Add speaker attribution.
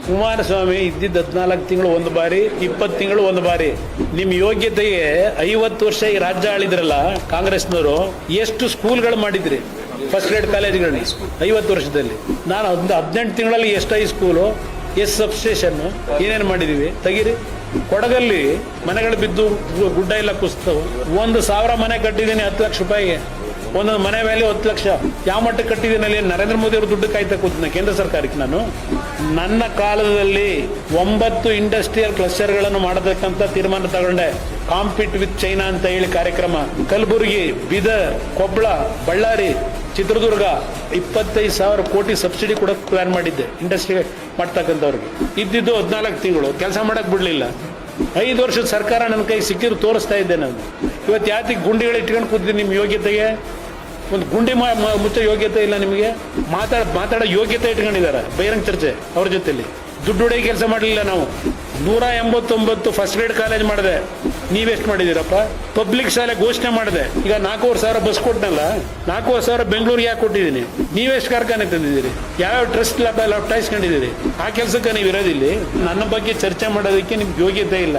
Speaker 1: ಕುಮಾರಸ್ವಾಮಿ ಇದ್ದಿದ್ದು 14 ತಿಂಗಳು ಒಂದು ಬಾರಿ, 20 ತಿಂಗಳು ಒಂದು ಬಾರಿ. ನಿಮ್ ಯೋಗ್ಯತೆಗೆ 50 ವರ್ಷ ಈ ರಾಜ್ಯ ಆಳಿದ್ರಲ್ಲ ಕಾಂಗ್ರೆಸ್ನವರು, ಎಷ್ಟು ಸ್ಕೂಲ್ಗಳು ಮಾಡಿದ್ರಿ? ಫಸ್ಟ್ ಗ್ರೇಡ್ ಕಾಲೇಜ್ಗಳನ್ನ 50 ವರ್ಷದಲ್ಲಿ. ನಾನು 18 ತಿಂಗಳಲ್ಲಿ ಎಷ್ಟು ಹೈಸ್ಕೂಲು, ಎಷ್ಟು ಸಬ್ಸ್ಟೇಷನ್, ಏನೇನು ಮಾಡಿದೀವಿ ತೆಗೀರಿ. ಕೊಡಗಲ್ಲಿ ಮನೆಗಳು ಬಿದ್ದು ಗುಡ್ಡ ಎಲ್ಲ ಕುಸಿತವು. 1,000 ಮನೆ ಕಟ್ಟಿದ್ದೀನಿ 10 ಲಕ್ಷ ರೂಪಾಯಿಗೆ. ಒಂದೊಂದು ಮನೆ ವ್ಯಾಲ್ಯೂ 10 ಲಕ್ಷ. ಯಾವ ಮಟ್ಟಕ್ಕೆ ಕಟ್ಟಿದ್ದೀನಿ ಅಲ್ಲಿ? ನರೇಂದ್ರ ಮೋದಿ ಅವರು ದುಡ್ಡು ಕಾಯ್ತಾ ಕೂತಿನ ಕೇಂದ್ರ ಸರ್ಕಾರಕ್ಕೆ. ನನ್ನ ಕಾಲದಲ್ಲಿ 9 ಇಂಡಸ್ಟ್ರಿಯಲ್ ಕ್ಲಸ್ಟರ್ಗಳನ್ನು ಮಾಡಬೇಕಂತ ತೀರ್ಮಾನ ತಗೊಂಡೆ. ಕಾಂಪೀಟ್ ವಿತ್ ಚೈನಾ ಅಂತ ಹೇಳಿ ಕಾರ್ಯಕ್ರಮ. ಕಲಬುರಗಿ, ಬೀದರ್, ಕೊಪ್ಪಳ, ಬಳ್ಳಾರಿ, ಚಿತ್ರದುರ್ಗ 25,000 ಕೋಟಿ ಸಬ್ಸಿಡಿ ಕೊಡೋಕೆ ಪ್ಲಾನ್ ಮಾಡಿದ್ದೆ ಇಂಡಸ್ಟ್ರಿ ಮಾಡ್ತಕ್ಕಂಥವ್ರಿಗೆ. ಇದ್ದಿದ್ದು 14 ತಿಂಗಳು ಕೆಲಸ ಮಾಡಕ್ ಬಿಡ್ಲಿಲ್ಲ. 5 ವರ್ಷದ ಸರ್ಕಾರ ನನ್ನ ಕೈ ಸಿಕ್ಕಿದ್ರು ತೋರಿಸ್ತಾ ಇದ್ದೆ ನಾನು. ಇವತ್ತು ಯಾತಿ ಗುಂಡಿಗಳು ಇಟ್ಕೊಂಡು ಕೂತಿದ್ದೀನಿ? ನಿಮ್ಮ ಯೋಗ್ಯತೆಗೆ ಒಂದು ಗುಂಡಿ ಮುಚ್ಚೋ ಯೋಗ್ಯತೆ ಇಲ್ಲ ನಿಮಗೆ. ಮಾತಾಡೋ ಯೋಗ್ಯತೆ ಇಟ್ಕೊಂಡಿದ್ದಾರೆ ಬಹಿರಂಗ ಚರ್ಚೆ ಅವ್ರ ಜೊತೆಲಿ. ದುಡ್ಡು ಹೊಡೆಯ ಕೆಲಸ ಮಾಡಲಿಲ್ಲ ನಾವು. 189 ಫಸ್ಟ್ ಗ್ರೇಡ್ ಕಾಲೇಜ್ ಮಾಡಿದೆ. ನೀವೆಷ್ಟು ಮಾಡಿದ್ದೀರಪ್ಪ? ಪಬ್ಲಿಕ್ ಶಾಲೆ ಘೋಷಣೆ ಮಾಡಿದೆ. ಈಗ 4,500 ಬಸ್ ಕೊಟ್ಟನಲ್ಲ, 4,500 ಬೆಂಗಳೂರಿಗೆ ಯಾಕೆ ಕೊಟ್ಟಿದ್ದೀನಿ? ನೀವೆಷ್ಟು ಕಾರ್ಖಾನೆ ತಂದಿದ್ದೀರಿ? ಯಾವ್ಯಾವ ಟ್ರಸ್ಟ್ ಲ್ಯಾಪ್ಟಾಯಿಸ್ಕೊಂಡಿದ್ದೀರಿ? ಆ ಕೆಲಸಕ್ಕೆ ನೀವು ಇರೋದಿಲ್ಲಿ. ನನ್ನ ಬಗ್ಗೆ ಚರ್ಚೆ ಮಾಡೋದಕ್ಕೆ ನಿಮ್ಗೆ ಯೋಗ್ಯತೆ ಇಲ್ಲ.